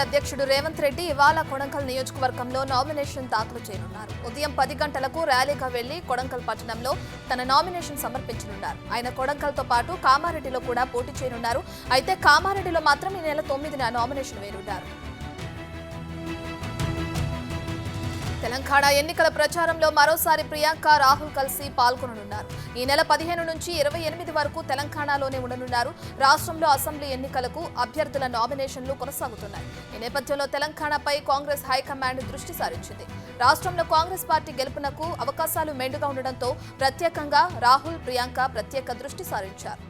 అధ్యక్షుడు రేవంత్ రెడ్డి ఇవాళ కొడంగల్ నియోజకవర్గంలో నామినేషన్ దాఖలు చేయనున్నారు. ఉదయం 10 గంటలకు ర్యాలీగా వెళ్లి కొడంగల్ పట్టణంలో తన నామినేషన్ సమర్పించనున్నారు. ఆయన కొడంగల్తో పాటు కామారెడ్డిలో కూడా పోటీ చేయనున్నారు. అయితే కామారెడ్డిలో మాత్రం ఈ నెల 9న నామినేషన్ వేయనున్నారు. తెలంగాణ ఎన్నికల ప్రచారంలో మరోసారి ప్రియాంక రాహుల్ కలిసి పాల్గొననున్నారు. ఈ నెల 15 నుంచి 28 వరకు తెలంగాణలోనే ఉండనున్నారు. రాష్ట్రంలో అసెంబ్లీ ఎన్నికలకు అభ్యర్థుల నామినేషన్లు కొనసాగుతున్నాయి. ఈ నేపథ్యంలో తెలంగాణపై కాంగ్రెస్ హైకమాండ్ దృష్టి సారించింది. రాష్ట్రంలో కాంగ్రెస్ పార్టీ గెలుపునకు అవకాశాలు మెండుగా ఉండడంతో ప్రత్యేకంగా రాహుల్, ప్రియాంక ప్రత్యేక దృష్టి సారించారు.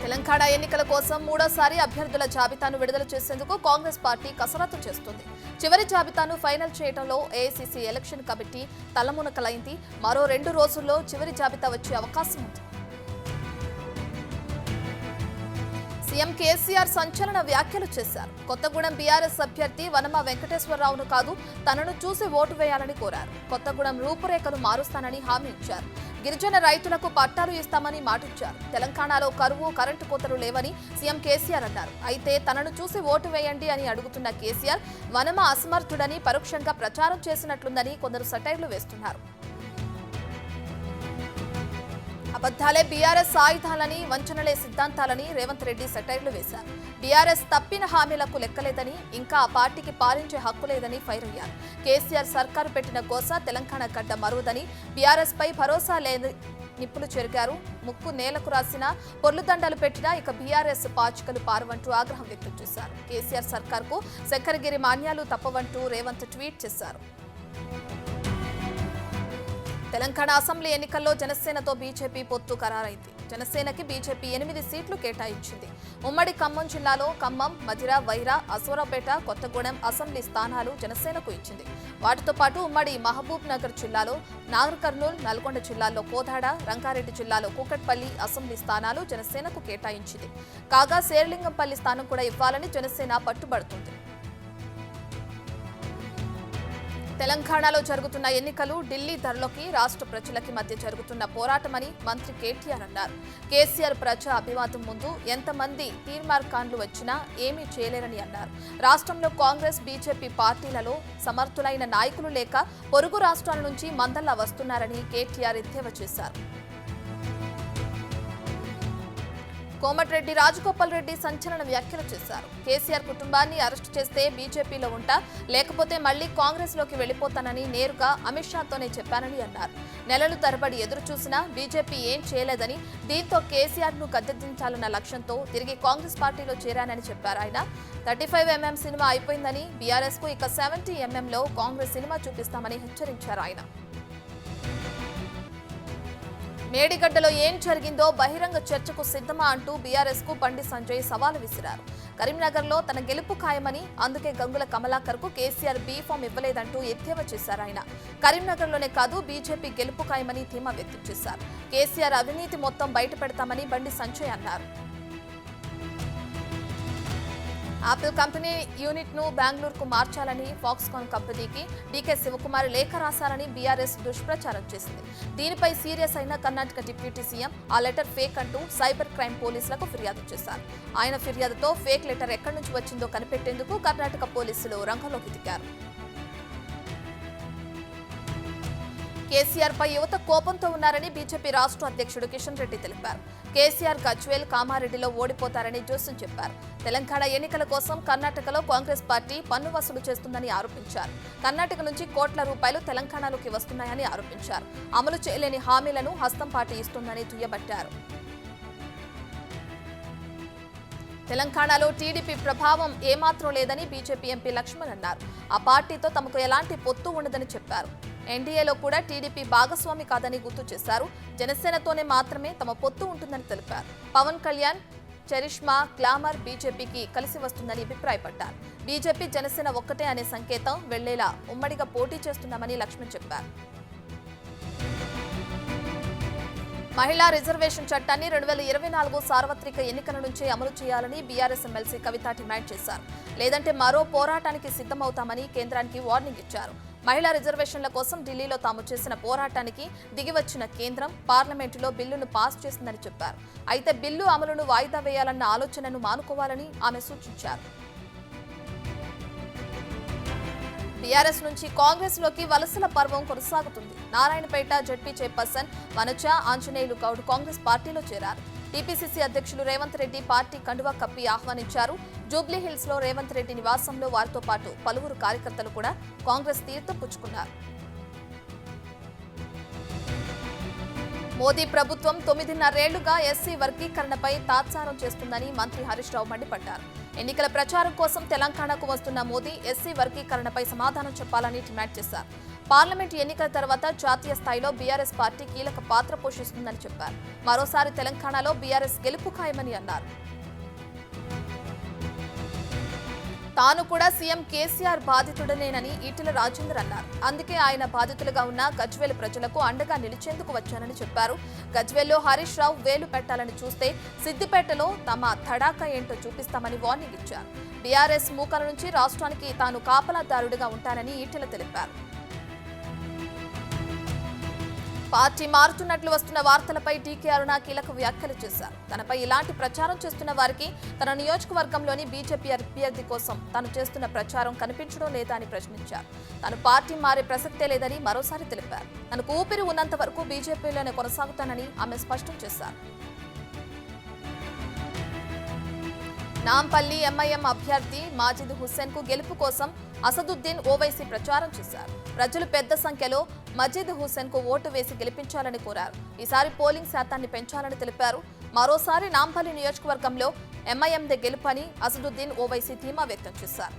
తెలంగాణ ఎన్నికల కోసం మూడోసారి అభ్యర్థుల జాబితాను విడుదల చేసేందుకు కాంగ్రెస్ పార్టీ కసరత్తు చేస్తుంది. చివరి జాబితాను ఫైనల్ చేయడంలో ఏఐసీసీ ఎలక్షన్ కమిటీ తలమునకలైంది. మరో 2 రోజుల్లో చివరి జాబితా వచ్చే అవకాశం ఉంది. సీఎం కేసీఆర్ సంచలన వ్యాఖ్యలు చేశారు. కొత్తగూడెం బీఆర్ఎస్ అభ్యర్థి వనమ వెంకటేశ్వరరావును కాదు, తనను చూసి ఓటు వేయాలని కోరారు. కొత్తగూడెం రూపురేఖలు మారుస్తానని హామీ ఇచ్చారు. గిరిజన రైతులకు పట్టాలు ఇస్తామని మాటిచ్చారు. తెలంగాణలో కరువు, కరెంటు కోతలు లేవని సీఎం కేసీఆర్ అన్నారు. అయితే తనను చూసి ఓటు వేయండి అని అడుగుతున్న కేసీఆర్ వనమ అసమర్థుడని పరోక్షంగా ప్రచారం చేసినట్లుందని కొందరు సెటైర్లు వేస్తున్నారు. అబద్ధాలే బీఆర్ఎస్ ఆయుధాలని, వంచనలే సిద్ధాంతాలని రేవంత్ రెడ్డి సెటైర్లు వేశారు. బీఆర్ఎస్ తప్పిన హామీలకు లెక్కలేదని, ఇంకా ఆ పార్టీకి పాలించే హక్కు లేదని ఫైర్ అయ్యారు. కేసీఆర్ సర్కారు పెట్టిన గోస తెలంగాణ గడ్డ మరువదని, బీఆర్ఎస్ పై భరోసా లేని నిప్పులు చెరిగారు. ముక్కు నేలకు రాసిన పొర్లుదండలు పెట్టినా ఇక బీఆర్ఎస్ పాచికలు పారవంటూ ఆగ్రహం వ్యక్తం చేశారు. కేసీఆర్ సర్కార్కు శంకరగిరి మాన్యాలు తప్పవంటూ రేవంత్ ట్వీట్ చేశారు. తెలంగాణ అసెంబ్లీ ఎన్నికల్లో జనసేనతో బీజేపీ పొత్తు ఖరారైంది. జనసేనకి బీజేపీ 8 సీట్లు కేటాయించింది. ఉమ్మడి ఖమ్మం జిల్లాలో ఖమ్మం, మధిర, వైరా, అసూరాపేట, కొత్తగూడెం అసెంబ్లీ స్థానాలు జనసేనకు ఇచ్చింది. వాటితో పాటు ఉమ్మడి మహబూబ్ నగర్ జిల్లాలో నాగర్ కర్నూల్, నల్గొండ జిల్లాలో కోదాడ, రంగారెడ్డి జిల్లాలో కూకట్పల్లి అసెంబ్లీ స్థానాలు జనసేనకు కేటాయించింది. కాగా శేర్లింగంపల్లి స్థానం కూడా ఇవ్వాలని జనసేన పట్టుబడుతుంది. తెలంగాణలో జరుగుతున్న ఎన్నికలు ఢిల్లీ ధరలోకి రాష్ట్ర ప్రజలకి మధ్య జరుగుతున్న పోరాటమని మంత్రి కేటీఆర్ అన్నారు. కేసీఆర్ ప్రజా అభివాదం ముందు ఎంతమంది తీర్మార్కాన్లు వచ్చినా ఏమీ చేయలేరని అన్నారు. రాష్ట్రంలో కాంగ్రెస్, బీజేపీ పార్టీలలో సమర్థులైన నాయకులు లేక పొరుగు రాష్ట్రాల నుంచి మందల్లా వస్తున్నారని కేటీఆర్ ఎద్దేవా చేశారు. కోమటిరెడ్డి రాజగోపాల్ రెడ్డి సంచలన వ్యాఖ్యలు చేశారు. కేసీఆర్ కుటుంబాన్ని అరెస్టు చేస్తే బీజేపీలో ఉంటా, లేకపోతే మళ్లీ కాంగ్రెస్ లోకి వెళ్లిపోతానని నేరుగా అమిత్ షాతోనే చెప్పానని అన్నారు. నెలలు తరబడి ఎదురు చూసినా బీజేపీ ఏం చేయలేదని, దీంతో కేసీఆర్ ను గద్దెదించాలన్న లక్ష్యంతో తిరిగి కాంగ్రెస్ పార్టీలో చేరానని చెప్పారు. ఆయన 35mm సినిమా అయిపోయిందని, బీఆర్ఎస్ కు ఇక 70mm లో కాంగ్రెస్ సినిమా చూపిస్తామని హెచ్చరించారు ఆయన. మేడిగడ్డలో ఏం జరిగిందో బహిరంగ చర్చకు సిద్ధమా అంటూ బీఆర్ఎస్ కు బండి సంజయ్ సవాలు విసిరారు. కరీంనగర్లో తన గెలుపు ఖాయమని, అందుకే గంగుల కమలాకర్ కు కేసీఆర్ బీఫామ్ ఇవ్వలేదంటూ ఎద్దేవా చేశారు ఆయన. కరీంనగర్లోనే కాదు, బీజేపీ గెలుపు ఖాయమని ధీమా వ్యక్తం చేశారు. కేసీఆర్ అవినీతి మొత్తం బయట పెడతామని బండి సంజయ్ అన్నారు. ఆపిల్ కంపెనీ యూనిట్ ను బెంగళూరుకు మార్చాలని ఫాక్స్కాన్ కంపెనీకి డీకే శివకుమార్ లేఖ రాశారని బీఆర్ఎస్ దుష్ప్రచారం చేసింది. దీనిపై సీరియస్ అయిన కర్ణాటక డిప్యూటీ సీఎం ఆ లెటర్ ఫేక్ అంటూ సైబర్ క్రైమ్ పోలీసులకు ఫిర్యాదు చేశారు. ఆయన ఫిర్యాదుతో ఫేక్ లెటర్ ఎక్కడి నుంచి వచ్చిందో కనిపెట్టేందుకు కర్ణాటక పోలీసులు రంగంలోకి దిగారు. కేసీఆర్ పై యువత కోపంతో ఉన్నారని బీజేపీ రాష్ట్ర అధ్యక్షుడు కిషన్ రెడ్డి తెలిపారు. కేసీఆర్ గజ్వేల్, కామారెడ్డిలో ఓడిపోతారని జోస్యం చెప్పారు. తెలంగాణ ఎన్నికల కోసం కర్ణాటకలో కాంగ్రెస్ పార్టీ పన్ను వసూలు చేస్తుందని ఆరోపించారు. కర్ణాటక నుంచి కోట్ల రూపాయలు తెలంగాణలోకి వస్తున్నాయని ఆరోపించారు. అమలు చేయలేని హామీలను హస్తం పార్టీ ఇస్తుందని దుయ్యబట్టారు. తెలంగాణలో టీడీపీ ప్రభావం ఏమాత్రం లేదని బీజేపీ ఎంపీ లక్ష్మణ్ అన్నారు. ఆ పార్టీతో తమకు ఎలాంటి పొత్తు ఉండదని చెప్పారు. ఎన్డీఏలో కూడా టీడీపీ భాగస్వామి కాదని గుర్తు చేశారు. జనసేనతోనే మాత్రమే తమ పొత్తు ఉంటుందని తెలిపారు. పవన్ కళ్యాణ్, చరిష్మా, గ్లామర్ బీజేపీకి కలిసి వస్తుందని అభిప్రాయపడ్డారు. బీజేపీ, జనసేన ఒక్కటే అనే సంకేతం వెళ్లేలా ఉమ్మడిగా పోటీ చేస్తున్నామని లక్ష్మణ్ చెప్పారు. మహిళా రిజర్వేషన్ చట్టాన్ని 2024 సార్వత్రిక ఎన్నికల నుంచే అమలు చేయాలని బీఆర్ఎస్ ఎమ్మెల్సీ కవిత డిమాండ్ చేశారు. లేదంటే మరో పోరాటానికి సిద్ధమవుతామని కేంద్రానికి వార్నింగ్ ఇచ్చారు. మహిళా రిజర్వేషన్ల కోసం ఢిల్లీలో తాము చేసిన పోరాటానికి దిగివచ్చిన కేంద్రం పార్లమెంటులో బిల్లును పాస్ చేసిందని చెప్పారు. అయితే బిల్లు అమలును వాయిదా వేయాలన్న ఆలోచనను మానుకోవాలని ఆమె సూచించారు. బీఆర్ఎస్ నుంచి కాంగ్రెస్ లోకి వలసల పర్వం కొనసాగుతుంది. నారాయణపేట జడ్పీ చైర్పర్సన్ వనజ ఆంజనేయులు గౌడ్ కాంగ్రెస్ పార్టీలో చేరారు. టీపీసీసీ అధ్యక్షులు రేవంత్ రెడ్డి పార్టీ కండువా కప్పి ఆహ్వానించారు. జూబ్లీహిల్స్ లో రేవంత్ రెడ్డి నివాసంలో వారితో పాటు పలువురు కార్యకర్తలు కూడా కాంగ్రెస్ తీర్థం పుచ్చుకున్నారు. మోదీ ప్రభుత్వం 9.5 ఏళ్లుగా ఎస్సీ వర్గీకరణపై తాత్సారం చేస్తుందని మంత్రి హరీష్ రావు మండిపడ్డారు. ఎన్నికల ప్రచారం కోసం తెలంగాణకు వస్తున్న మోదీ ఎస్సీ వర్గీకరణపై సమాధానం చెప్పాలని డిమాండ్ చేశారు. పార్లమెంటు ఎన్నికల తర్వాత జాతీయ స్థాయిలో బీఆర్ఎస్ పార్టీ కీలక పాత్ర పోషిస్తుందని చెప్పారు. మరోసారి తెలంగాణలో బీఆర్ఎస్ గెలుపు ఖాయమని అన్నారు. తాను కూడా సీఎం కేసీఆర్ బాధితుడనేనని ఈటెల రాజేందర్ అన్నారు. అందుకే ఆయన బాధితులుగా ఉన్న గజ్వేల్ ప్రజలకు అండగా నిలిచేందుకు వచ్చానని చెప్పారు. గజ్వేల్లో హరీష్ రావు వేలు పెట్టాలని చూస్తే సిద్దిపేటలో తమ తడాకా ఏంటో చూపిస్తామని వార్నింగ్ ఇచ్చారు. బీఆర్ఎస్ మూకల నుంచి రాష్ట్రానికి తాను కాపలాదారుడిగా ఉంటానని ఈటెల తెలిపారు. పార్టీ మారుతున్నట్లు వస్తున్న వార్తలపై డీకే అరుణ కీలక వ్యాఖ్యలు చేశారు. తనపై ఇలాంటి ప్రచారం చేస్తున్న వారికి తన నియోజకవర్గంలోని బీజేపీ అభ్యర్థి కోసం తాను చేస్తున్న ప్రచారం కనిపించడం లేదా అని ప్రశ్నించారు. తాను పార్టీ మారే ప్రసక్తే లేదని మరోసారి తెలిపారు. తనకు ఊపిరి ఉన్నంత వరకు బీజేపీలోనే కొనసాగుతానని ఆమె స్పష్టం చేశారు. నాంపల్లి ఎంఐఎం అభ్యర్థి మాజిద్ హుస్సేన్ కు గెలుపు కోసం అసదుద్దీన్ ఓవైసీ ప్రచారం చేశారు. ప్రజలు పెద్ద సంఖ్యలో మజీద్ హుస్సేన్ కు ఓటు వేసి గెలిపించాలని కోరారు. ఈసారి పోలింగ్ శాతాన్ని పెంచాలని తెలిపారు. మరోసారి నాంపల్లి నియోజకవర్గంలో ఎంఐఎందే గెలుపని అసదుద్దీన్ ఓవైసీ ధీమా వ్యక్తం చేశారు.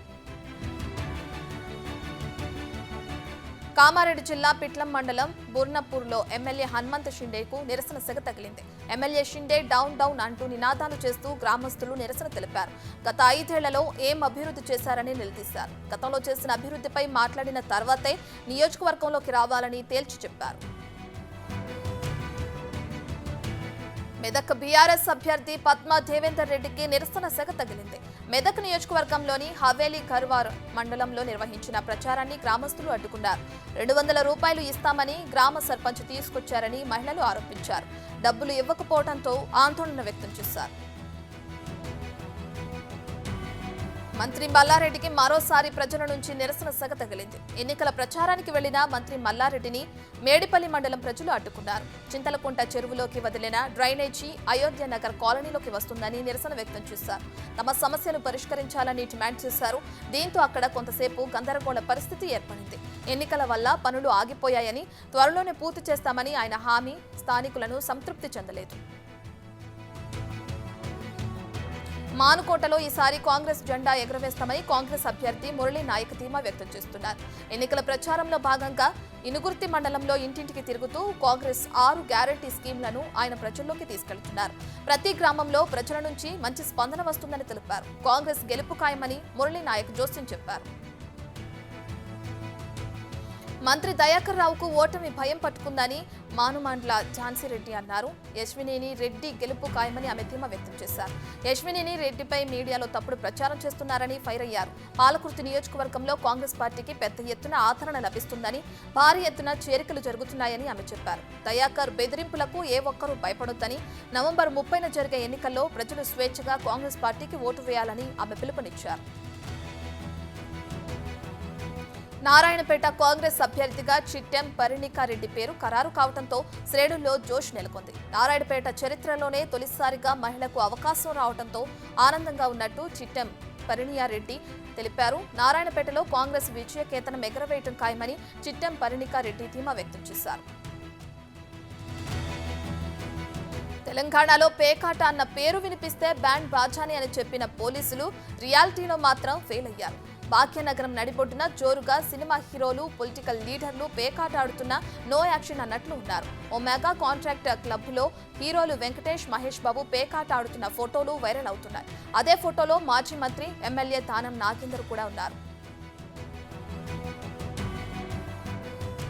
కామారెడ్డి జిల్లా పిట్లం మండలం బుర్నపూర్లో ఎమ్మెల్యే హనుమంత్ షిండేకు నిరసన సెగ తగిలింది. ఎమ్మెల్యే షిండే డౌన్ డౌన్ అంటూ నినాదాలు చేస్తూ గ్రామస్తులు నిరసన తెలిపారు. గత 5 ఏళ్లలో ఏం అభివృద్ధి చేశారని నిలదీశారు. గతంలో చేసిన అభివృద్ధిపై మాట్లాడిన తర్వాతే నియోజకవర్గంలోకి రావాలని తేల్చి చెప్పారు. మెదక్ బీఆర్ఎస్ అభ్యర్థి పద్మా దేవేందర్ రెడ్డికి నిరసన సెగ తగిలింది. మెదక్ నియోజకవర్గంలోని హవేలీ కర్వార్ మండలంలో నిర్వహించిన ప్రచారాన్ని గ్రామస్తులు అడ్డుకున్నారు. 200 రూపాయలు ఇస్తామని గ్రామ సర్పంచ్ తీసుకొచ్చారని మహిళలు ఆరోపించారు. డబ్బులు ఇవ్వకపోవడంతో ఆందోళన వ్యక్తం చేశారు. మంత్రి మల్లారెడ్డికి మరోసారి ప్రజల నుంచి నిరసన సెగ తగిలింది. ఎన్నికల ప్రచారానికి వెళ్లిన మంత్రి మల్లారెడ్డిని మేడిపల్లి మండలం ప్రజలు అడ్డుకున్నారు. చింతలకుంట చెరువులోకి వదిలిన డ్రైనేజీ అయోధ్య నగర్ కాలనీలోకి వస్తుందని నిరసన వ్యక్తం చేశారు. తమ సమస్యను పరిష్కరించాలని డిమాండ్ చేశారు. దీంతో అక్కడ కొంతసేపు గందరగోళ పరిస్థితి ఏర్పడింది. ఎన్నికల వల్ల పనులు ఆగిపోయాయని, త్వరలోనే పూర్తి చేస్తామని ఆయన హామీ స్థానికులను సంతృప్తి చెందలేదు. మానుకోటలో ఈసారి కాంగ్రెస్ జెండా ఎగురవేస్తామని కాంగ్రెస్ అభ్యర్థి మురళీ నాయక్ ధీమా వ్యక్తం చేస్తున్నారు. ఎన్నికల ప్రచారంలో భాగంగా ఇనుగుర్తి మండలంలో ఇంటింటికి తిరుగుతూ కాంగ్రెస్ 6 గ్యారంటీ స్కీమ్లను ఆయన ప్రజల్లోకి తీసుకెళ్తున్నారు. ప్రతి గ్రామంలో ప్రజల నుంచి మంచి స్పందన వస్తుందని తెలిపారు. కాంగ్రెస్ గెలుపు ఖాయమని మురళీ నాయక్ జోస్యం చెప్పారు. మంత్రి దయాకర్ రావుకు ఓటమి భయం పట్టుకుందని మానుమాండ్ల ఝాన్సీరెడ్డి అన్నారు. యశ్వినేని రెడ్డి గెలుపు ఖాయమని ఆమె ధీమా వ్యక్తం చేశారు. యశ్వినేని రెడ్డిపై మీడియాలో తప్పుడు ప్రచారం చేస్తున్నారని ఫైర్ అయ్యారు. పాలకుర్తి నియోజకవర్గంలో కాంగ్రెస్ పార్టీకి పెద్ద ఎత్తున ఆదరణ లభిస్తుందని, భారీ ఎత్తున చేరికలు జరుగుతున్నాయని ఆమె చెప్పారు. దయాకర్ బెదిరింపులకు ఏ ఒక్కరూ భయపడొద్దని, నవంబర్ 30న జరిగే ఎన్నికల్లో ప్రజలు స్వేచ్ఛగా కాంగ్రెస్ పార్టీకి ఓటు వేయాలని ఆమె పిలుపునిచ్చారు. నారాయణపేట కాంగ్రెస్ అభ్యర్థిగా చిట్టెం పరిణికారెడ్డి పేరు ఖరారు కావడంతో శ్రేణుల్లో జోష్ నెలకొంది. నారాయణపేట చరిత్రలోనే తొలిసారిగా మహిళకు అవకాశం రావడంతో ఆనందంగా ఉన్నట్టు చిట్టెం పరిణియారెడ్డి తెలిపారు. నారాయణపేటలో కాంగ్రెస్ విజయకేతనం ఎగరవేయటం ఖాయమని చిట్టెం పరిణికారెడ్డి ధీమా వ్యక్తం చేశారు. తెలంగాణలో పేకాట అన్న పేరు వినిపిస్తే బ్యాండ్ బాజాని అని చెప్పిన పోలీసులు రియాలిటీలో మాత్రం ఫెయిల్ అయ్యారు. భాగ్యనగరం నడిబొడ్డున జోరుగా సినిమా హీరోలు, పొలిటికల్ లీడర్లు పేకాట ఆడుతున్న నో యాక్షన్ అన్నట్లు ఉన్నారు. ఓ మెగా కాంట్రాక్ట్ క్లబ్లో హీరోలు వెంకటేష్, మహేష్ బాబు పేకాట ఆడుతున్న ఫోటోలు వైరల్ అవుతున్నాయి. అదే ఫోటోలో మాజీ మంత్రి, ఎమ్మెల్యే దానం నాగేందర్ కూడా ఉన్నారు.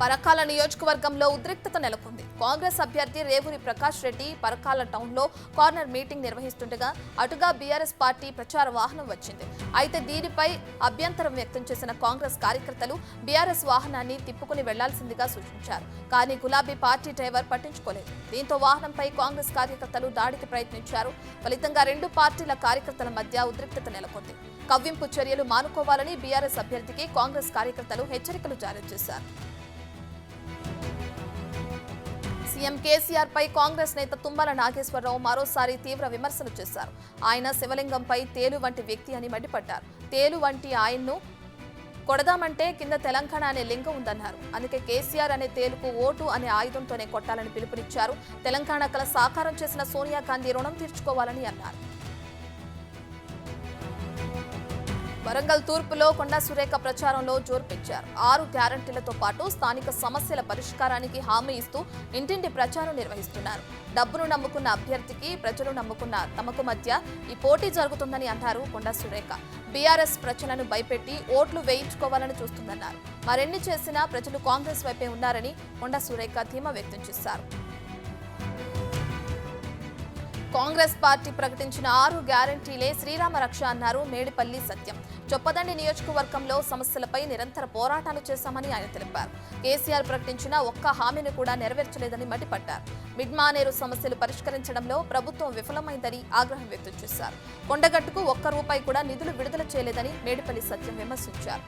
పరకాల నియోజకవర్గంలో ఉద్రిక్తత నెలకొంది. కాంగ్రెస్ అభ్యర్థి రేవూరి ప్రకాష్ రెడ్డి పరకాల టౌన్లో కార్నర్ మీటింగ్ నిర్వహిస్తుండగా అటుగా బీఆర్ఎస్ పార్టీ ప్రచార వాహనం వచ్చింది. అయితే దీనిపై అభ్యంతరం వ్యక్తం చేసిన కాంగ్రెస్ కార్యకర్తలు బీఆర్ఎస్ వాహనాన్ని తిప్పుకుని వెళ్లాల్సిందిగా సూచించారు. కానీ గులాబీ పార్టీ డ్రైవర్ పట్టించుకోలేదు. దీంతో వాహనంపై కాంగ్రెస్ కార్యకర్తలు దాడికి ప్రయత్నించారు. ఫలితంగా రెండు పార్టీల కార్యకర్తల మధ్య ఉద్రిక్తత నెలకొంది. కవ్వింపు చర్యలు మానుకోవాలని బీఆర్ఎస్ అభ్యర్థికి కాంగ్రెస్ కార్యకర్తలు హెచ్చరికలు జారీ చేశారు. సీఎం కేసీఆర్ పై కాంగ్రెస్ నేత తుమ్మల నాగేశ్వరరావు మరోసారి తీవ్ర విమర్శలు చేశారు. ఆయన శివలింగంపై తేలు వంటి వ్యక్తి అని మండిపడ్డారు. తేలు వంటి ఆయన్ను కొడదామంటే కింద తెలంగాణ అనే లింగం ఉందన్నారు. అందుకే కేసీఆర్ అనే తేలుకు ఓటు అనే ఆయుధంతోనే కొట్టాలని పిలుపునిచ్చారు. తెలంగాణ కల సాకారం చేసిన సోనియా గాంధీ రుణం తీర్చుకోవాలని అన్నారు. వరంగల్ తూర్పులో కొండా సురేఖ ప్రచారంలో జోరు పెంచారు. 6 గ్యారంటీలతో పాటు స్థానిక సమస్యల పరిష్కారానికి హామీ ఇస్తూ ఇంటింటి ప్రచారం నిర్వహిస్తున్నారు. డబ్బును నమ్ముకున్న అభ్యర్థికి ప్రజలు నమ్ముకున్న తమకు మధ్య ఈ పోటీ జరుగుతుందని అన్నారు కొండా సురేఖ. బీఆర్ఎస్ ప్రజలను భయపెట్టి ఓట్లు వేయించుకోవాలని చూస్తుందన్నారు. మరెన్ని చేసినా ప్రజలు కాంగ్రెస్ వైపే ఉన్నారని కొండా సురేఖ ధీమా వ్యక్తం చేశారు. కాంగ్రెస్ పార్టీ ప్రకటించిన 6 గ్యారంటీలే శ్రీరామ రక్ష అన్నారు మేడిపల్లి సత్యం. చొప్పదండి నియోజకవర్గంలో సమస్యలపై నిరంతర పోరాటాలు చేశామని ఆయన తెలిపారు. కేసీఆర్ ప్రకటించిన ఒక్క హామీని కూడా నెరవేర్చలేదని మండిపడ్డారు. మిడ్మానేరు సమస్యలు పరిష్కరించడంలో ప్రభుత్వం విఫలమైందని ఆగ్రహం వ్యక్తం చేశారు. కొండగట్టుకు ఒక్క రూపాయి కూడా నిధులు విడుదల చేయలేదని మేడిపల్లి సత్యం విమర్శించారు.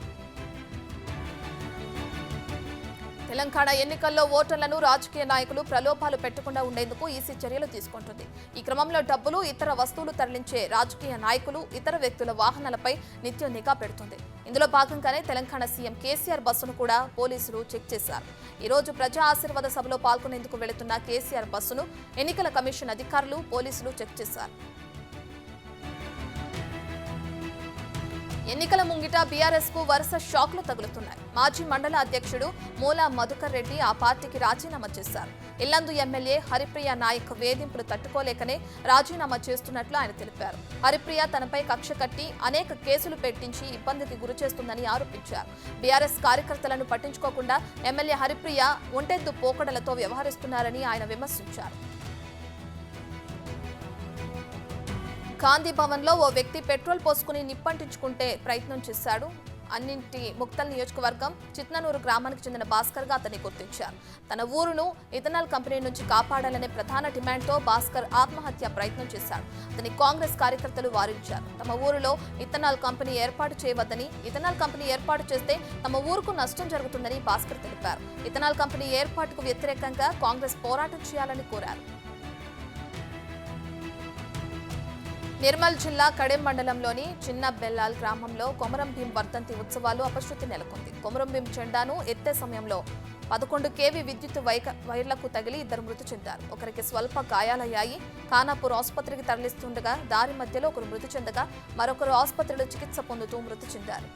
తెలంగాణ ఎన్నికల్లో ఓటర్లను రాజకీయ నాయకులు ప్రలోభాలు పెట్టకుండా ఉండేందుకు ఈసీ చర్యలు తీసుకుంటుంది. ఈ క్రమంలో డబ్బులు, ఇతర వస్తువులు తరలించే రాజకీయ నాయకులు, ఇతర వ్యక్తుల వాహనాలపై నిత్యం నిఘా పెడుతుంది. ఇందులో భాగంగానే తెలంగాణ సీఎం కేసీఆర్ బస్సును కూడా పోలీసులు చెక్ చేశారు. ఈ రోజు ప్రజా ఆశీర్వాద సభలో పాల్గొనేందుకు వెళుతున్న కేసీఆర్ బస్సును ఎన్నికల కమిషన్ అధికారులు, పోలీసులు చెక్ చేశారు. ఎన్నికల ముంగిట బీఆర్ఎస్ కు వరుస షాక్లు తగులుతున్నాయి. మాజీ మండల అధ్యక్షుడు మూలా మధుకర్ రెడ్డి ఆ పార్టీకి రాజీనామా చేశారు. ఇల్లందు ఎమ్మెల్యే హరిప్రియ నాయక్ వేధింపులు తట్టుకోలేకనే రాజీనామా చేస్తున్నట్లు ఆయన తెలిపారు. హరిప్రియ తనపై కక్ష కట్టి అనేక కేసులు పెట్టించి ఇబ్బందికి గురిచేస్తుందని ఆరోపించారు. బీఆర్ఎస్ కార్యకర్తలను పట్టించుకోకుండా ఎమ్మెల్యే హరిప్రియ ఒంటెద్దు పోకడలతో వ్యవహరిస్తున్నారని ఆయన విమర్శించారు. గాంధీ భవన్ లో ఓ వ్యక్తి పెట్రోల్ పోసుకుని నిప్పంటించుకుంటే ప్రయత్నం చేశాడు. అన్నింటి ముక్తల్ నియోజకవర్గం చిత్ననూరు గ్రామానికి చెందిన భాస్కర్ గా అతన్ని గుర్తించారు. తన ఊరును ఇథనాల్ కంపెనీ నుంచి కాపాడాలనే ప్రధాన డిమాండ్తో భాస్కర్ ఆత్మహత్య ప్రయత్నం చేశాడు. అతని కాంగ్రెస్ కార్యకర్తలు వారించారు. తమ ఊరిలో ఇథనాల్ కంపెనీ ఏర్పాటు చేయవద్దని, ఇథనాల్ కంపెనీ ఏర్పాటు చేస్తే తమ ఊరుకు నష్టం జరుగుతుందని భాస్కర్ తెలిపారు. ఇథనాల్ కంపెనీ ఏర్పాటుకు వ్యతిరేకంగా కాంగ్రెస్ పోరాటం చేయాలని కోరారు. నిర్మల్ జిల్లా కడెం మండలంలోని చిన్న బెల్లాల్ గ్రామంలో కొమరం భీం వర్ధంతి ఉత్సవాలు అపశృతి నెలకొంది. కొమరం భీం జెండాను ఎత్తే సమయంలో 11 kV విద్యుత్ వైర్లకు తగిలి 2 మృతి చెందారు. ఒకరికి స్వల్ప గాయాలయ్యాయి. ఖానాపూర్ ఆసుపత్రికి తరలిస్తుండగా దారి మధ్యలో ఒకరు మృతి చెందగా మరొకరు ఆసుపత్రిలో చికిత్స పొందుతూ మృతి చెందారు.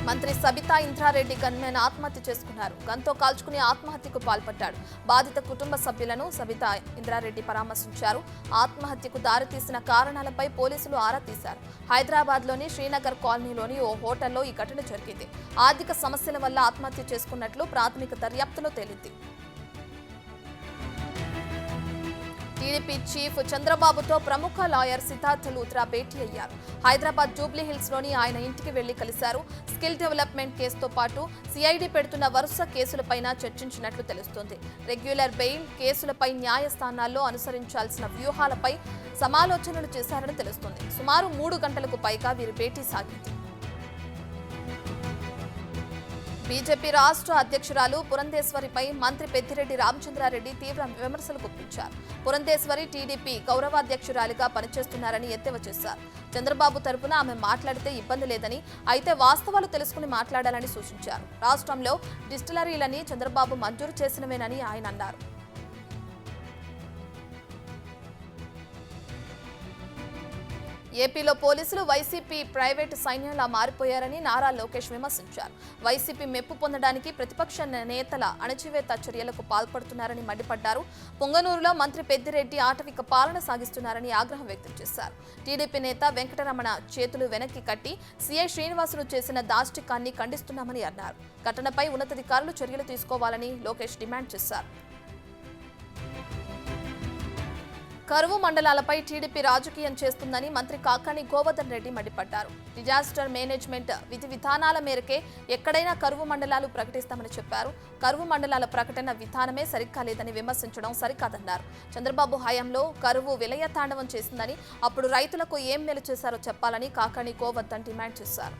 మంత్రి సబితా ఇంద్రారెడ్డి గన్మెన్ ఆత్మహత్య చేసుకున్నారు. గన్తో కాల్చుకుని ఆత్మహత్యకు పాల్పడ్డాడు. బాధిత కుటుంబ సభ్యులను సబితా ఇంద్రారెడ్డి పరామర్శించారు. ఆత్మహత్యకు దారితీసిన కారణాలపై పోలీసులు ఆరా తీశారు. హైదరాబాద్లోని శ్రీనగర్ కాలనీలోని ఓ హోటల్లో ఈ ఘటన జరిగింది. ఆర్థిక సమస్యల వల్ల ఆత్మహత్య చేసుకున్నట్లు ప్రాథమిక దర్యాప్తులో తేలింది. టీడీపీ చీఫ్ చంద్రబాబుతో ప్రముఖ లాయర్ సిద్ధార్థ లూత్రా భేటీ అయ్యారు. హైదరాబాద్ జూబ్లీ హిల్స్ లోని ఆయన ఇంటికి వెళ్లి కలిశారు. స్కిల్ డెవలప్మెంట్ కేసుతో పాటు సిఐడి పెడుతున్న వరుస కేసులపైన చర్చించినట్లు తెలుస్తోంది. రెగ్యులర్ బెయిల్ కేసులపై న్యాయస్థానాల్లో అనుసరించాల్సిన వ్యూహాలపై సమాలోచనలు చేశారని తెలుస్తోంది. సుమారు 3 గంటలకు పైగా వీరి భేటీ సాగింది. బీజేపీ రాష్ట్ర అధ్యక్షురాలు పురంధేశ్వరిపై మంత్రి పెద్దిరెడ్డి రామచంద్రారెడ్డి తీవ్ర విమర్శలు గుప్పించారు. పురంధేశ్వరి టీడీపీ గౌరవాధ్యక్షురాలిగా పనిచేస్తున్నారని ఎద్దేవా చేశారు. చంద్రబాబు తరపున ఆమె మాట్లాడితే ఇబ్బంది లేదని, అయితే వాస్తవాలు తెలుసుకుని మాట్లాడాలని సూచించారు. రాష్ట్రంలో డిస్టిలరీలని చంద్రబాబు మంజూరు చేసినవేనని ఆయన అన్నారు. ఏపీలో పోలీసులు వైసీపీ ప్రైవేటు సైన్యంలా మారిపోయారని నారా లోకేష్ విమర్శించారు. వైసీపీ మెప్పు పొందడానికి ప్రతిపక్ష నేతల అణచివేత చర్యలకు పాల్పడుతున్నారని మండిపడ్డారు. పొంగనూరులో మంత్రి పెద్దిరెడ్డి ఆటవిక పాలన సాగిస్తున్నారని ఆగ్రహం వ్యక్తం చేశారు. టీడీపీ నేత వెంకటరమణ చేతులు వెనక్కి కట్టి సీఐ శ్రీనివాసులు చేసిన దాష్టికాన్ని ఖండిస్తున్నామని అన్నారు. ఘటనపై ఉన్నతాధికారులు చర్యలు తీసుకోవాలని లోకేష్ డిమాండ్ చేశారు. కరువు మండలాలపై టీడీపీ రాజకీయం చేస్తుందని మంత్రి కాకాని గోవర్ధన్ రెడ్డి మండిపడ్డారు. డిజాస్టర్ మేనేజ్మెంట్ విధి విధానాల మేరకే ఎక్కడైనా కరువు మండలాలు ప్రకటిస్తామని చెప్పారు. కరువు మండలాల ప్రకటన విధానమే సరికాలేదని విమర్శించడం సరికాదన్నారు. చంద్రబాబు హయాంలో కరువు విలయ తాండవం చేసిందని, అప్పుడు రైతులకు ఏం మేలు చేశారో చెప్పాలని కాకాని గోవర్ధన్ డిమాండ్ చేశారు.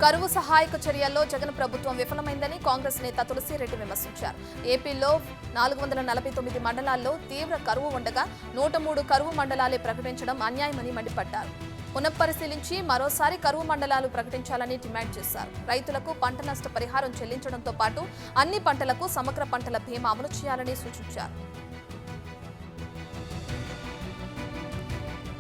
కరువు సహాయక చర్యల్లో జగన్ ప్రభుత్వం విఫలమైందని కాంగ్రెస్ నేత తులసిరెడ్డి విమర్శించారు. ఏపీలో 449 మండలాల్లో తీవ్ర కరువు ఉండగా 103 కరువు మండలాలే ప్రకటించడం అన్యాయమని మండిపడ్డారు. పునఃపరిశీలించి మరోసారి కరువు మండలాలు ప్రకటించాలని డిమాండ్ చేశారు. రైతులకు పంట నష్ట పరిహారం చెల్లించడంతో పాటు అన్ని పంటలకు సమగ్ర పంటల బీమా అమలు చేయాలని సూచించారు.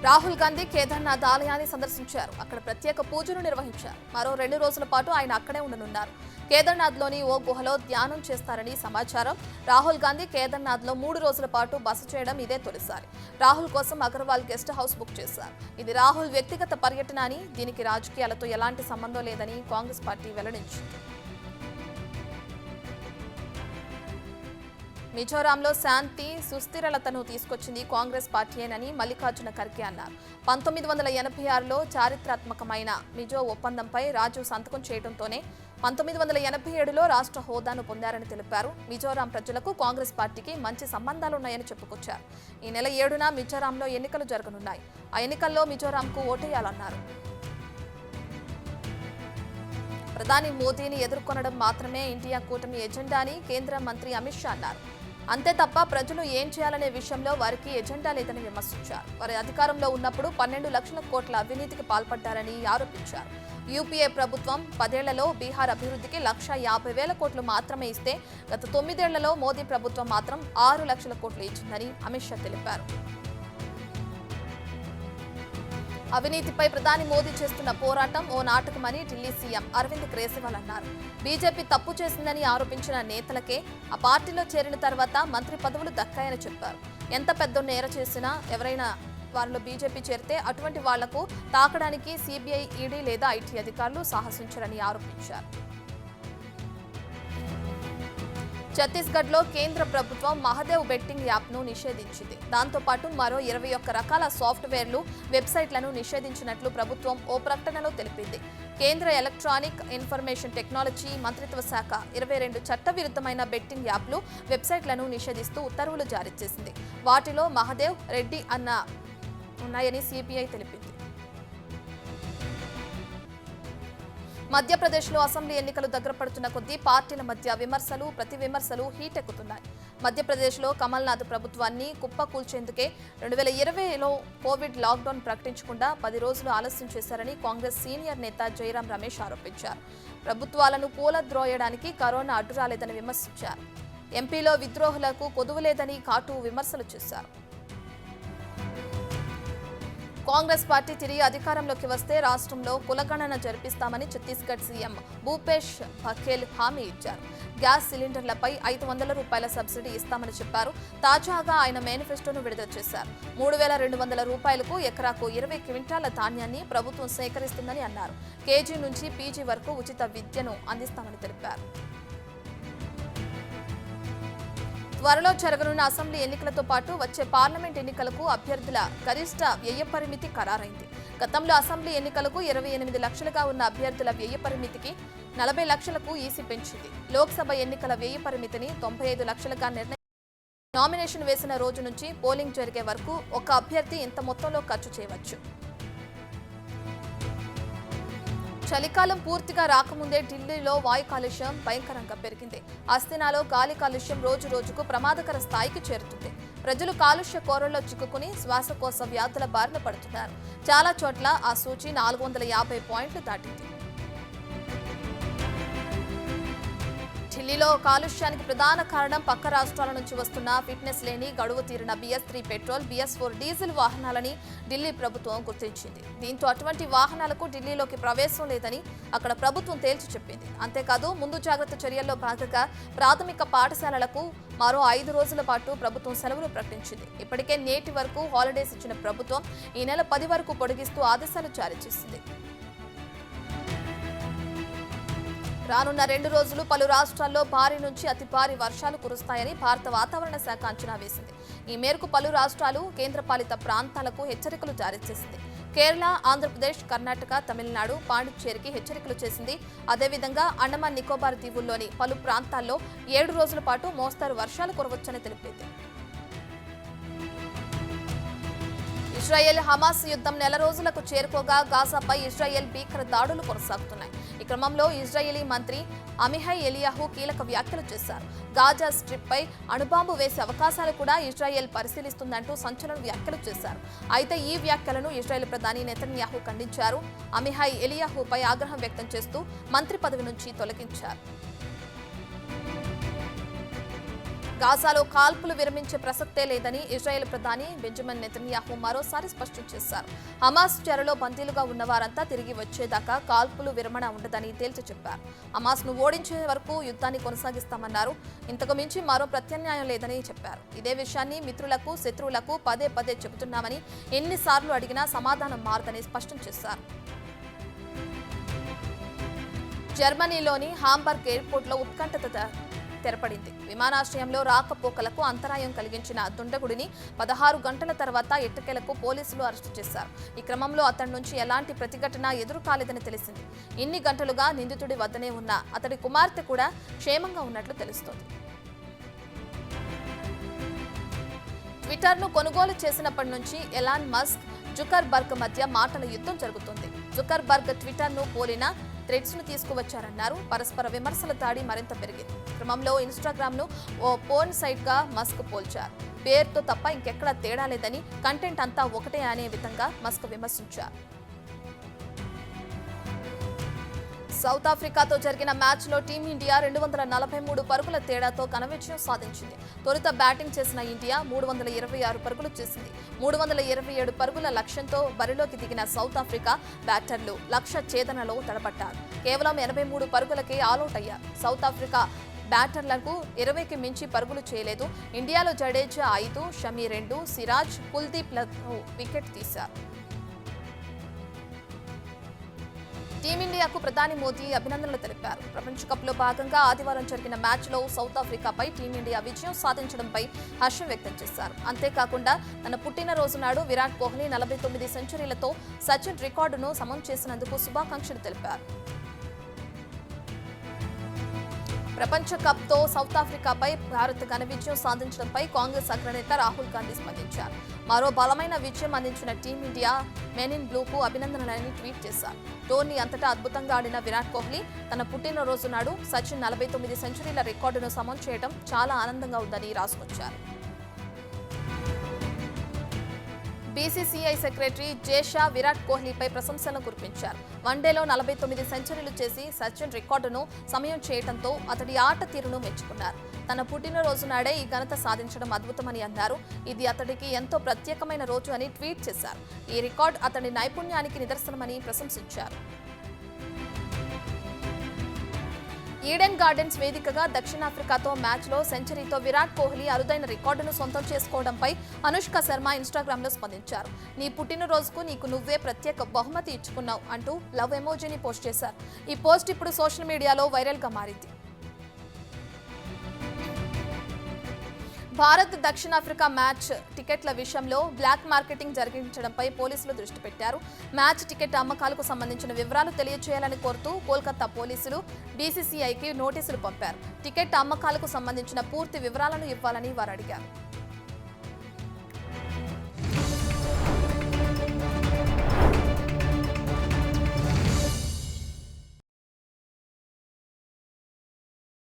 రాహుల్ గాంధీ కేదార్నాథ్ ఆలయాన్ని సందర్శించారు. అక్కడ ప్రత్యేక పూజలు నిర్వహించారు. మరో 2 రోజుల పాటు ఆయన అక్కడే ఉండనున్నారు. కేదార్నాథ్లోని ఓ గుహలో ధ్యానం చేస్తారని సమాచారం. రాహుల్ గాంధీ కేదార్నాథ్లో 3 రోజుల పాటు బస చేయడం ఇదే తొలిసారి. రాహుల్ కోసం అగర్వాల్ గెస్ట్ హౌస్ బుక్ చేశారు. ఇది రాహుల్ వ్యక్తిగత పర్యటన అని, దీనికి రాజకీయాలతో ఎలాంటి సంబంధం లేదని కాంగ్రెస్ పార్టీ వెల్లడించింది. మిజోరాంలో శాంతి సుస్థిరతను తీసుకొచ్చింది కాంగ్రెస్ పార్టీయేనని మల్లికార్జున ఖర్గే అన్నారు. 1986లో చారిత్రాత్మకమైన మిజో ఒప్పందంపై రాజు సంతకం చేయడంతోనే 1987లో రాష్ట్ర హోదాను పొందారని తెలిపారు. మిజోరాం ప్రజలకు కాంగ్రెస్ పార్టీకి మంచి సంబంధాలున్నాయని చెప్పుకొచ్చారు. ఈ నెల 7న మిజోరాంలో ఎన్నికలు జరగనున్నాయి. ఆ ఎన్నికల్లో మిజోరాంకు ఓటేయాలన్నారు. ప్రధాని మోదీని ఎదుర్కొనడం మాత్రమే ఇండియా కూటమి ఎజెండా అని కేంద్ర మంత్రి అమిత్ షా అన్నారు. అంతే తప్ప ప్రజలు ఏం చేయాలనే విషయంలో వారికి ఎజెండా లేదని విమర్శించారు. వారి అధికారంలో ఉన్నప్పుడు 12 లక్షల కోట్ల అవినీతికి పాల్పడ్డారని ఆరోపించారు. యూపీఏ ప్రభుత్వం 10 ఏళ్లలో బీహార్ అభివృద్ధికి 1,50,000 కోట్లు మాత్రమే ఇస్తే, గత 9 ఏళ్లలో మోదీ ప్రభుత్వం మాత్రం 6 లక్షల కోట్లు ఇచ్చిందని అమిత్ షా తెలిపారు. అవినీతిపై ప్రధాని మోదీ చేస్తున్న పోరాటం ఓ నాటకమని ఢిల్లీ సీఎం అరవింద్ కేజ్రీవాల్ అన్నారు. బీజేపీ తప్పు చేసిందని ఆరోపించిన నేతలకే ఆ పార్టీలో చేరిన తర్వాత మంత్రి పదవులు దక్కాయని చెప్పారు. ఎంత పెద్ద నేర చేసినా ఎవరైనా వారిలో బీజేపీ చేరితే అటువంటి వాళ్లకు తాకడానికి సీబీఐ, ఈడీ లేదా ఐటీ అధికారులు సాహసించారని ఆరోపించారు. ఛత్తీస్గఢ్లో కేంద్ర ప్రభుత్వం మహదేవ్ బెట్టింగ్ యాప్ను నిషేధించింది. దాంతోపాటు మరో 21 రకాల సాఫ్ట్వేర్లు, వెబ్సైట్లను నిషేధించినట్లు ప్రభుత్వం ఓ ప్రకటనలో తెలిపింది. కేంద్ర ఎలక్ట్రానిక్ ఇన్ఫర్మేషన్ టెక్నాలజీ మంత్రిత్వ శాఖ 22 చట్టవిరుద్ధమైన బెట్టింగ్ యాప్లు, వెబ్సైట్లను నిషేధిస్తూ ఉత్తర్వులు జారీ చేసింది. వాటిలో మహదేవ్, రెడ్డి అన్న ఉన్నాయని సీబీఐ తెలిపింది. మధ్యప్రదేశ్లో అసెంబ్లీ ఎన్నికలు దగ్గర పడుతున్న కొద్దీ పార్టీల మధ్య విమర్శలు, ప్రతి విమర్శలు హీటెక్కుతున్నాయి. మధ్యప్రదేశ్లో కమల్నాథ్ ప్రభుత్వాన్ని కుప్పకూల్చేందుకే 2020లో కోవిడ్ లాక్డౌన్ ప్రకటించకుండా 10 రోజులు ఆలస్యం చేశారని కాంగ్రెస్ సీనియర్ నేత జైరాం రమేష్ ఆరోపించారు. ప్రభుత్వాలను కూలద్రోయడానికి కరోనా అడ్డు రాలేదని విమర్శించారు. ఎంపీలో విద్రోహులకు కొదువులేదని ఘాటు విమర్శలు చేశారు. కాంగ్రెస్ పార్టీ తిరిగి అధికారంలోకి వస్తే రాష్ట్రంలో కులగణన జరిపిస్తామని ఛత్తీస్గఢ్ సీఎం భూపేష్ బఘేల్ హామీ ఇచ్చారు. గ్యాస్ సిలిండర్లపై 500 రూపాయల సబ్సిడీ ఇస్తామని చెప్పారు. తాజాగా ఆయన మేనిఫెస్టోను విడుదల చేశారు. 3,200 రూపాయలకు ఎకరాకు 20 క్వింటాల ధాన్యాన్ని ప్రభుత్వం సేకరిస్తుందని అన్నారు. కేజీ నుంచి పీజీ వరకు ఉచిత విద్యను అందిస్తామని తెలిపారు. త్వరలో జరగనున్న అసెంబ్లీ ఎన్నికలతో పాటు వచ్చే పార్లమెంట్ ఎన్నికలకు అభ్యర్థుల గరిష్ట వ్యయ పరిమితి ఖరారైంది. గతంలో అసెంబ్లీ ఎన్నికలకు 28 లక్షలుగా ఉన్న అభ్యర్థుల వ్యయ పరిమితికి 40 లక్షలకు ఈసీ పెంచింది. లోక్సభ ఎన్నికల వ్యయ పరిమితిని 95 లక్షలుగా నామినేషన్ వేసిన రోజు నుంచి పోలింగ్ జరిగే వరకు ఒక అభ్యర్థి ఇంత మొత్తంలో ఖర్చు చేయవచ్చు. చలికాలం పూర్తిగా రాకముందే ఢిల్లీలో వాయు కాలుష్యం భయంకరంగా పెరిగింది. అస్థినాలో గాలి కాలుష్యం రోజు రోజుకు ప్రమాదకర స్థాయికి చేరుతుంది. ప్రజలు కాలుష్య కోరల్లో చిక్కుకుని శ్వాసకోశ వ్యాధుల బారిన పడుతున్నారు. చాలా చోట్ల ఆ సూచి 450 పాయింట్లు దాటింది. ఢిల్లీలో కాలుష్యానికి ప్రధాన కారణం పక్క రాష్ట్రాల నుంచి వస్తున్న ఫిట్నెస్ లేని గడువు తీరిన BS3 petrol, BS4 diesel వాహనాలని Delhi ప్రభుత్వం గుర్తించింది. దీంతో అటువంటి వాహనాలకు ఢిల్లీలోకి ప్రవేశం లేదని అక్కడ ప్రభుత్వం తేల్చి చెప్పింది. అంతేకాదు ముందు జాగ్రత్త చర్యల్లో భాగంగా ప్రాథమిక పాఠశాలలకు మరో 5 రోజుల పాటు ప్రభుత్వం సెలవులు ప్రకటించింది. ఇప్పటికే నేటి వరకు హాలిడేస్ ఇచ్చిన ప్రభుత్వం ఈ నెల 10 వరకు పొడిగిస్తూ ఆదేశాలు జారీ చేసింది. రానున్న 2 రోజులు పలు రాష్ట్రాల్లో భారీ నుంచి అతి భారీ వర్షాలు కురుస్తాయని భారత వాతావరణ శాఖ అంచనా వేసింది. ఈ మేరకు పలు రాష్ట్రాలు, కేంద్రపాలిత ప్రాంతాలకు హెచ్చరికలు జారీ చేసింది. కేరళ, ఆంధ్రప్రదేశ్, కర్ణాటక, తమిళనాడు, పాండిచ్చేరికి హెచ్చరికలు చేసింది. అదేవిధంగా అండమాన్ నికోబార్ దీవుల్లోని పలు ప్రాంతాల్లో 7 రోజుల పాటు మోస్తారు వర్షాలు కురవచ్చని తెలిపింది. ఇజ్రాయెల్ హమాస్ యుద్ధం నెల రోజులకు చేరుకోగా గాజాపై ఇజ్రాయెల్ భీకర దాడులు కొనసాగుతున్నాయి. ఈ క్రమంలో ఇజ్రాయేలీ మంత్రి అమిహై ఎలియాహు కీలక వ్యాఖ్యలు చేశారు. గాజా స్ట్రిప్ పై అణుబాంబు వేసే అవకాశాలు కూడా ఇజ్రాయెల్ పరిశీలిస్తుందంటూ సంచలన వ్యాఖ్యలు చేశారు. అయితే ఈ వ్యాఖ్యలను ఇజ్రాయెల్ ప్రధాని నెతన్యాహు ఖండించారు. అమిహై ఎలియాహుపై ఆగ్రహం వ్యక్తం చేస్తూ మంత్రి పదవి నుంచి తొలగించారు. గాజాలో కాల్పులు విరమించే ప్రసక్తే లేదని ఇజ్రాయెల్ ప్రధాని బెంజమిన్ నెతన్యాహు మరోసారి స్పష్టం చేశారు. హమాస్ చెరలో బందీలుగా ఉన్న వారంతా తిరిగి వచ్చేదాకా కాల్పులు విరమణ ఉండదని తేల్చి చెప్పారు. హమాస్ను ఓడించే వరకు యుద్ధాన్ని కొనసాగిస్తామన్నారు. ఇంతకు మించి మరో ప్రత్యామ్నాయం లేదని చెప్పారు. ఇదే విషయాన్ని మిత్రులకు, శత్రువులకు పదే పదే చెబుతున్నామని, ఎన్నిసార్లు అడిగినా సమాధానం మారదని స్పష్టం చేశారు. జర్మనీలోని హాంబర్గ్ ఎయిర్పోర్ట్లో ఉత్కంఠత తెరపడింది. విమానాశ్రయంలో రాకపోకలకు అంతరాయం కలిగించిన దుండగుడిని 16 గంటల తర్వాత ఎట్టకేలకు పోలీసులు అరెస్టు చేశారు. ఈ క్రమంలో అతడి నుంచి ఎలాంటి ప్రతిఘటన ఎదురు కాలేదని తెలిసింది. ఇన్ని గంటలుగా నిందితుడి వద్దనే ఉన్న అతడి కుమార్తె కూడా క్షేమంగా ఉన్నట్లు తెలుస్తోంది. ట్విట్టర్ను కొనుగోలు చేసినప్పటి నుంచి ఎలాన్ మస్క్, జుకర్బర్గ్ మధ్య మాటల యుద్ధం జరుగుతుంది. జుకర్బర్గ్ ట్విట్టర్ను పోలిన థ్రెడ్స్ను తీసుకువచ్చారన్నారు. పరస్పర విమర్శల దాడి మరింత పెరిగింది. క్రమంలో ఇన్స్టాగ్రామ్ను ఓ పోర్న్ సైట్గా మస్క్ పోల్చారు. పేరుతో తప్ప ఇంకెక్కడా తేడా లేదని, కంటెంట్ అంతా ఒకటే అనే విధంగా మస్క్ విమర్శించారు. సౌత్ ఆఫ్రికాతో జరిగిన మ్యాచ్లో టీమిండియా 243 పరుగుల తేడాతో ఘన విజయం సాధించింది. తొలుత బ్యాటింగ్ చేసిన ఇండియా 326 పరుగులు చేసింది. 327 పరుగుల లక్ష్యంతో బరిలోకి దిగిన సౌత్ ఆఫ్రికా బ్యాటర్లు లక్ష్య ఛేదనలో తడబడ్డారు. కేవలం 83 పరుగులకే ఆలౌట్ అయ్యారు. సౌత్ ఆఫ్రికా బ్యాటర్లకు 20కి మించి పరుగులు చేయలేదు. ఇండియాలో జడేజా 5, షమి 2, సిరాజ్, కుల్దీప్లకు వికెట్ తీశారు. టీమిండియాకు ప్రధాని మోదీ అభినందనలు తెలిపారు. ప్రపంచ కప్లో భాగంగా ఆదివారం జరిగిన మ్యాచ్లో సౌత్ ఆఫ్రికాపై టీమిండియా విజయం సాధించడంపై హర్షం వ్యక్తం చేశారు. అంతేకాకుండా తన పుట్టినరోజు నాడు విరాట్ కోహ్లీ 49 సెంచరీలతో సచిన్ రికార్డును సమం చేసినందుకు శుభాకాంక్షలు తెలిపారు. ప్రపంచ కప్తో సౌత్ ఆఫ్రికాపై భారత్ ఘన విజయం సాధించడంపై కాంగ్రెస్ అగ్రనేత రాహుల్ గాంధీ స్పందించారు. మరో బలమైన విజయం అందించిన టీమిండియా మెన్ ఇన్ బ్లూకు అభినందనలని ట్వీట్ చేశారు. టోర్నీ అంతటా అద్భుతంగా ఆడిన విరాట్ కోహ్లీ తన పుట్టినరోజు నాడు సచిన్ 49 సెంచరీల రికార్డును సమం చేయడం చాలా ఆనందంగా ఉందని రాసుకొచ్చారు. బీసీసీఐ సెక్రటరీ జేషా విరాట్ కోహ్లీపై ప్రశంసలను కురిపించారు. వన్డేలో 49 సెంచరీలు చేసి సచిన్ రికార్డును సమయం చేయడంతో అతడి ఆట తీరును మెచ్చుకున్నారు. తన పుట్టినరోజు నాడే ఈ ఘనత సాధించడం అద్భుతమని అన్నారు. ఇది అతడికి ఎంతో ప్రత్యేకమైన రోజు అని ట్వీట్ చేశారు. ఈ రికార్డు అతడి నైపుణ్యానికి నిదర్శనమని ప్రశంసించారు. ఈడెన్ గార్డెన్స్ వేదికగా దక్షిణాఫ్రికాతో మ్యాచ్లో సెంచరీతో విరాట్ కోహ్లీ అరుదైన రికార్డును సొంతం చేసుకోవడంపై అనుష్క శర్మ ఇన్స్టాగ్రామ్లో స్పందించారు. నీ పుట్టినరోజుకు నీకు నువ్వే ప్రత్యేక బహుమతి ఇచ్చుకున్నావు అంటూ లవ్ ఎమోజీని పోస్ట్ చేశారు. ఈ పోస్ట్ ఇప్పుడు సోషల్ మీడియాలో వైరల్గా మారింది. భారత్ దక్షిణాఫ్రికా మ్యాచ్ టికెట్ల విషయంలో బ్లాక్ మార్కెటింగ్ జరిగించడంపై పోలీసులు దృష్టి పెట్టారు. మ్యాచ్ టికెట్ అమ్మకాలకు సంబంధించిన వివరాలు తెలియజేయాలని కోరుతూ కోల్కతా పోలీసులు బీసీసీఐకి నోటీసులు పంపారు. టికెట్ అమ్మకాలకు సంబంధించిన పూర్తి వివరాలను ఇవ్వాలని వారు అడిగారు.